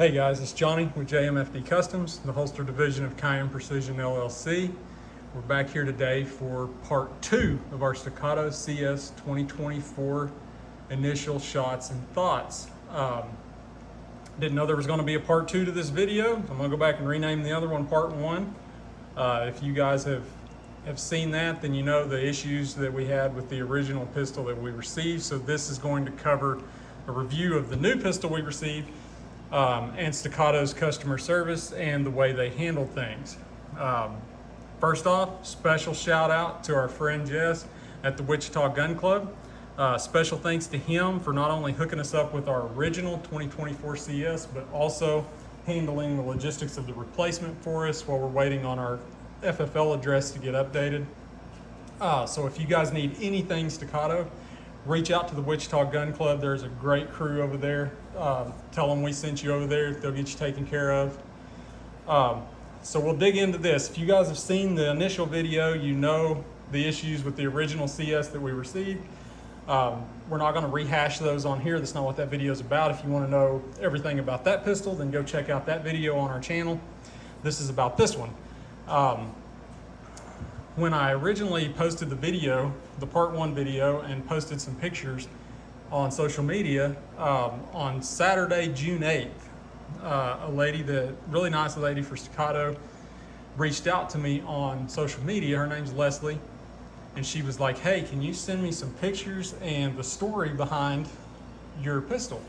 Hey guys, it's Johnny with JMFD Customs, the holster division of Cayenne Precision LLC. We're back here today for part 2 of our Staccato CS 2024 initial shots and thoughts. Didn't know there was going to be a part 2 to this video. I'm going to go back and rename the other one part 1. If you guys have seen that, then you know the issues that we had with the original pistol that we received. So this is going to cover a review of the new pistol we received, and Staccato's customer service and the way they handle things. First off, special shout out to our friend Jess at the Wichita Gun Club. Special thanks to him for not only hooking us up with our original 2024 CS, but also handling the logistics of the replacement for us while we're waiting on our FFL address to get updated. So if you guys need anything Staccato, reach out to the Wichita Gun Club. There's a great crew over there. Tell them we sent you over there. They'll get you taken care of. So we'll dig into this. If you guys have seen the initial video, you know the issues with the original CS that we received. We're not going to rehash those on here. That's not what that video is about. If you want to know everything about that pistol, then go check out that video on our channel. This is about this one. When I originally posted the video, the part 1 video, and posted some pictures on social media, on Saturday, June 8th, a lady, really nice lady for Staccato, reached out to me on social media. Her name's Leslie, and she was like, hey, can you send me some pictures and the story behind your pistol?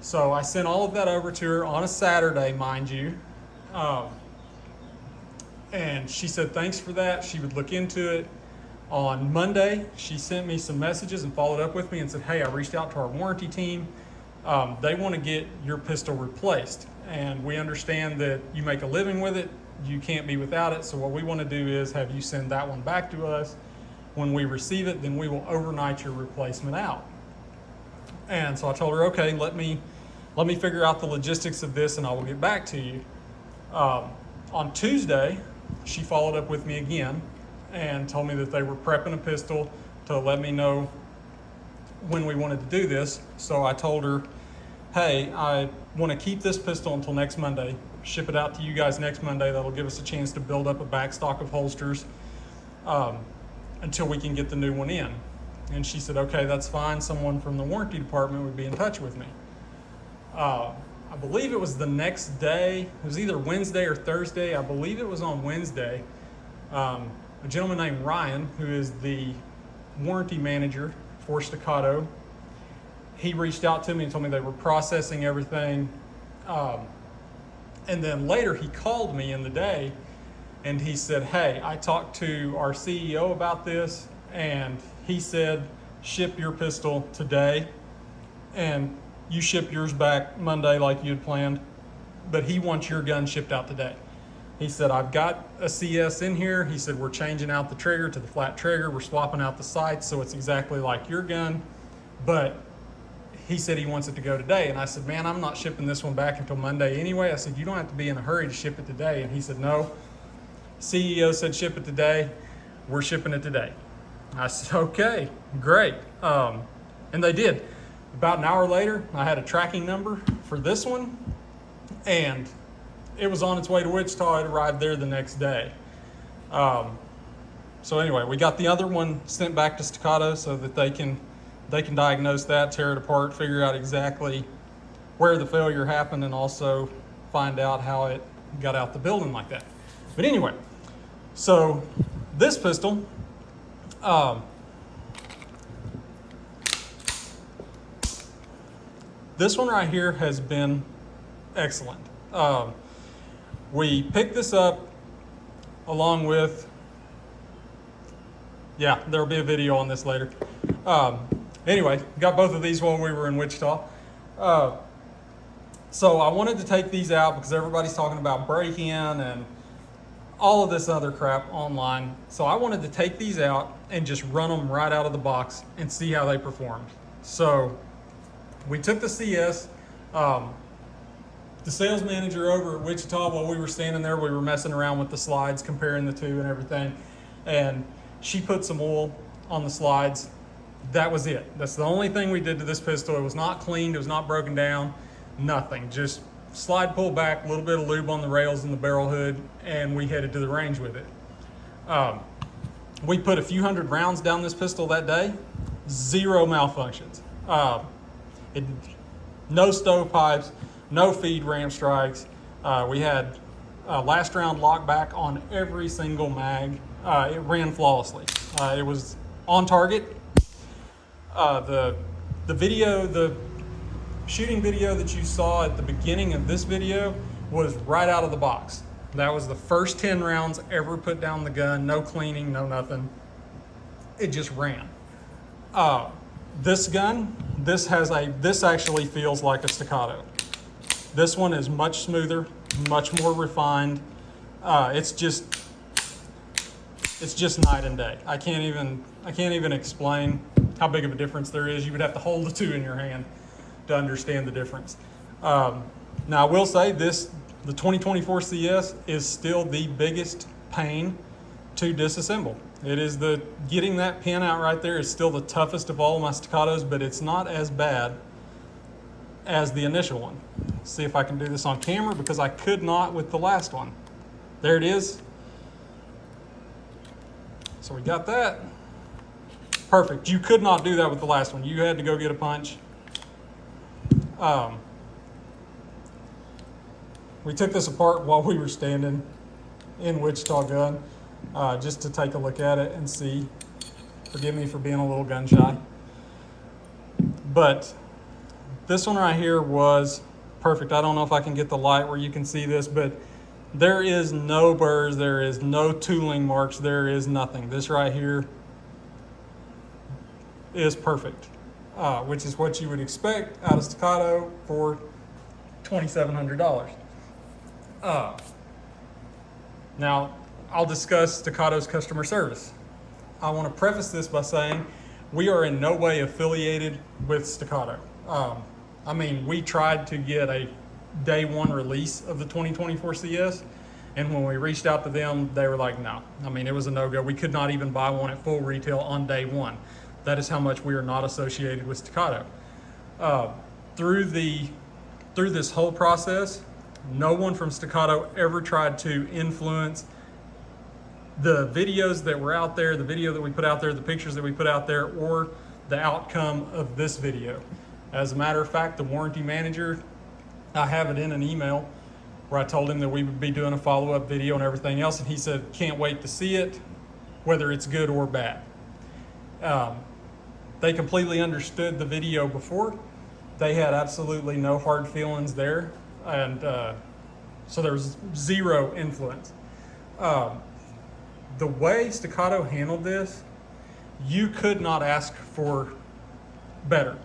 So I sent all of that over to her on a Saturday, mind you. And she said thanks for that. She would look into it. On Monday, she sent me some messages and followed up with me and said, hey, I reached out to our warranty team. They want to get your pistol replaced. And we understand that you make a living with it. You can't be without it. So what we want to do is have you send that one back to us. When we receive it, then we will overnight your replacement out. And so I told her, okay, let me figure out the logistics of this and I will get back to you. On Tuesday, she followed up with me again and told me that they were prepping a pistol to let me know when we wanted to do this. So I told her, hey, I want to keep this pistol until next Monday, ship it out to you guys next Monday. That'll give us a chance to build up a back stock of holsters until we can get the new one in. And she said, okay, that's fine. Someone from the warranty department would be in touch with me. I believe it was the next day. It was either Wednesday or Thursday. I believe it was on Wednesday. A gentleman named Ryan, who is the warranty manager for Staccato, he reached out to me and told me they were processing everything. And then later he called me in the day and he said, hey, I talked to our CEO about this and he said, ship your pistol today and you ship yours back Monday like you had planned, but he wants your gun shipped out today. He said, I've got a CS in here. He said, we're changing out the trigger to the flat trigger. We're swapping out the sights so it's exactly like your gun, but he said he wants it to go today. And I said, man, I'm not shipping this one back until Monday anyway. I said, you don't have to be in a hurry to ship it today. And he said, no, CEO said ship it today. We're shipping it today. I said, okay, great. And they did. About an hour later, I had a tracking number for this one, and it was on its way to Wichita. It arrived there the next day. So anyway, we got the other one sent back to Staccato so that they can diagnose that, tear it apart, figure out exactly where the failure happened, and also find out how it got out the building like that. But anyway, so this pistol, this one right here has been excellent. We picked this up along with, yeah, there'll be a video on this later. Anyway, got both of these while we were in Wichita. So I wanted to take these out because everybody's talking about break-in and all of this other crap online. So I wanted to take these out and just run them right out of the box and see how they performed. So we took the CS, the sales manager over at Wichita, while we were standing there, we were messing around with the slides, comparing the two and everything. And she put some oil on the slides. That was it. That's the only thing we did to this pistol. It was not cleaned, it was not broken down, nothing. Just slide pull back, a little bit of lube on the rails and the barrel hood, and we headed to the range with it. We put a few hundred rounds down this pistol that day, 0 malfunctions. No stovepipes, no feed ramp strikes. We had last round lock back on every single mag. It ran flawlessly. It was on target. The shooting video that you saw at the beginning of this video was right out of the box. That was the first 10 rounds ever put down the gun, no cleaning, no nothing. It just ran. This gun, this actually feels like a Staccato. This one is much smoother, much more refined. It's just night and day. I can't even explain how big of a difference there is. You would have to hold the two in your hand to understand the difference. Now I will say this, the 2024 CS is still the biggest pain to disassemble. It is getting that pin out right there is still the toughest of all my Staccatos, but it's not as bad as the initial one. Let's see if I can do this on camera because I could not with the last one. There it is. So we got that. Perfect. You could not do that with the last one. You had to go get a punch. We took this apart while we were standing in Wichita Gun, just to take a look at it and see. Forgive me for being a little gun shy. But this one right here was perfect. I don't know if I can get the light where you can see this, but there is no burrs, there is no tooling marks, there is nothing. This right here is perfect, which is what you would expect out of Staccato for $2,700. Now, I'll discuss Staccato's customer service. I want to preface this by saying we are in no way affiliated with Staccato. I mean, we tried to get a day one release of the 2024 CS, and when we reached out to them, they were like, no. I mean, it was a no-go. We could not even buy one at full retail on day one. That is how much we are not associated with Staccato. Through this whole process, no one from Staccato ever tried to influence the videos that were out there, the video that we put out there, the pictures that we put out there, or the outcome of this video. As a matter of fact, the warranty manager, I have it in an email where I told him that we would be doing a follow-up video and everything else, and he said, can't wait to see it, whether it's good or bad. They completely understood the video before. They had absolutely no hard feelings there, and so there was 0 influence. The way Staccato handled this, you could not ask for better.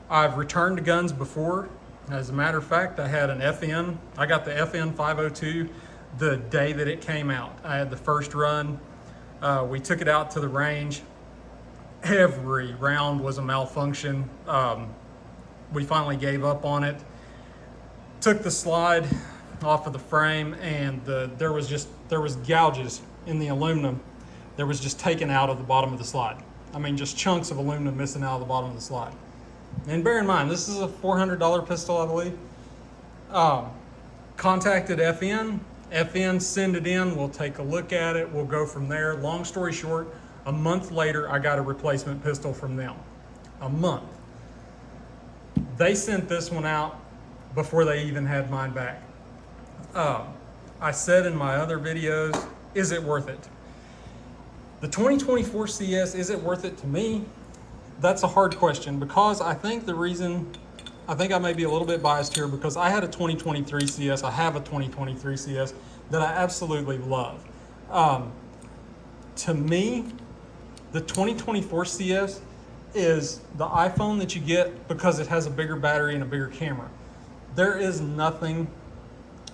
I've returned guns before. As a matter of fact, I had an FN. I got the FN 502 the day that it came out. I had the first run. We took it out to the range. Every round was a malfunction. We finally gave up on it. Took the slide off of the frame, and there was gouges in the aluminum that was just taken out of the bottom of the slide. I mean, just chunks of aluminum missing out of the bottom of the slide. And bear in mind, this is a $400 pistol, I believe. Contacted FN. FN, send it in. We'll take a look at it. We'll go from there. Long story short, a month later, I got a replacement pistol from them. A month. They sent this one out before they even had mine back. I said in my other videos, is it worth it? The 2024 CS, is it worth it to me? That's a hard question, because I think I may be a little bit biased here, because I had a 2023 CS, I have a 2023 CS that I absolutely love. To me, the 2024 CS is the iPhone that you get because it has a bigger battery and a bigger camera. There is nothing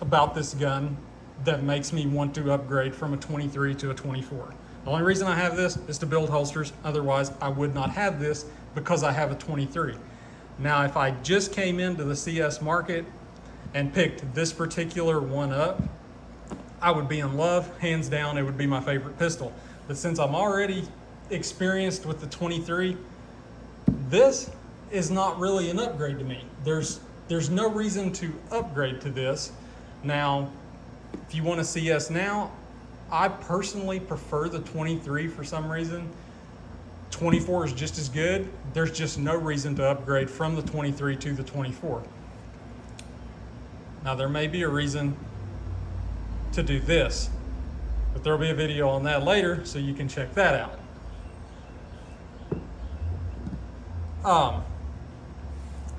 about this gun that makes me want to upgrade from a 23 to a 24. The only reason I have this is to build holsters. Otherwise, I would not have this because I have a 23. Now, if I just came into the CS market and picked this particular one up, I would be in love. Hands down, it would be my favorite pistol. But since I'm already experienced with the 23, this is not really an upgrade to me. There's there's no reason to upgrade to this. Now, if you want a CS now, I personally prefer the 23 for some reason. 24 is just as good. There's just no reason to upgrade from the 23 to the 24. Now, there may be a reason to do this, but there'll be a video on that later, so you can check that out.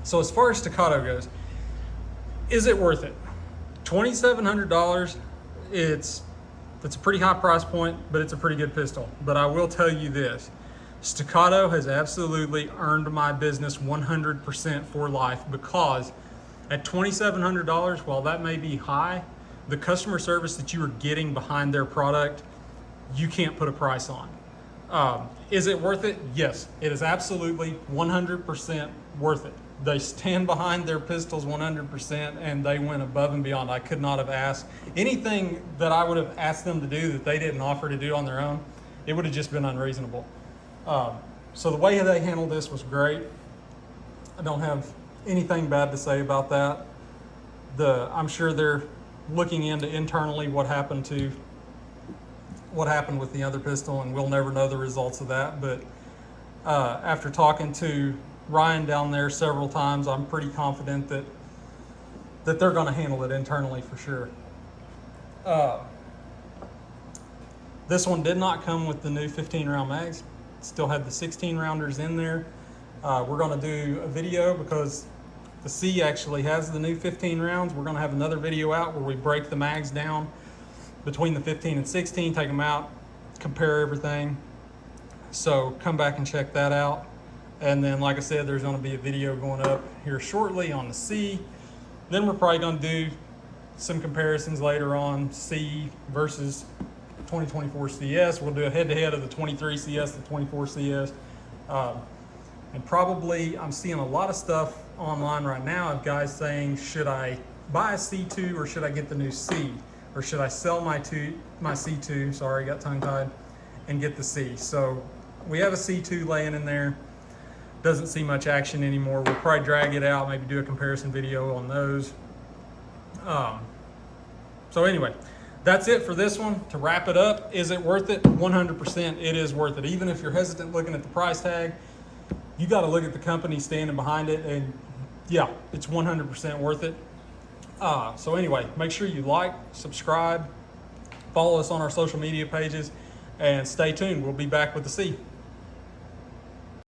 So as far as Staccato goes, is it worth it? $2,700, it's a pretty high price point, but it's a pretty good pistol. But I will tell you this, Staccato has absolutely earned my business 100% for life, because at $2,700, while that may be high, the customer service that you are getting behind their product, you can't put a price on. Is it worth it? Yes, it is absolutely 100% worth it. They stand behind their pistols 100%, and they went above and beyond. I could not have asked anything that I would have asked them to do that they didn't offer to do on their own. It would have just been unreasonable. So the way they handled this was great. I don't have anything bad to say about that. I'm sure they're looking into internally what happened with the other pistol, and we'll never know the results of that. But after talking to Ryan down there several times, I'm pretty confident that they're going to handle it internally for sure. This one did not come with the new 15 round mags. Still had the 16 rounders in there. We're going to do a video because the C actually has the new 15 rounds. We're going to have another video out where we break the mags down between the 15 and 16, take them out, compare everything. So come back and check that out. And then, like I said, there's going to be a video going up here shortly on the C. Then we're probably going to do some comparisons later on, C versus 2024 CS. We'll do a head-to-head of the 23 CS, the 24 CS. And probably, I'm seeing a lot of stuff online right now of guys saying, should I buy a C2 or should I get the new C? Or should I sell my C2, sorry, got tongue-tied, and get the C? So we have a C2 laying in there. Doesn't see much action anymore. We'll probably drag it out, maybe do a comparison video on those. So anyway, that's it for this one. To wrap it up, is it worth it? 100% it is worth it. Even if you're hesitant looking at the price tag, you got to look at the company standing behind it, and yeah, it's 100% worth it. So anyway, make sure you like, subscribe, follow us on our social media pages, and stay tuned. We'll be back with the C.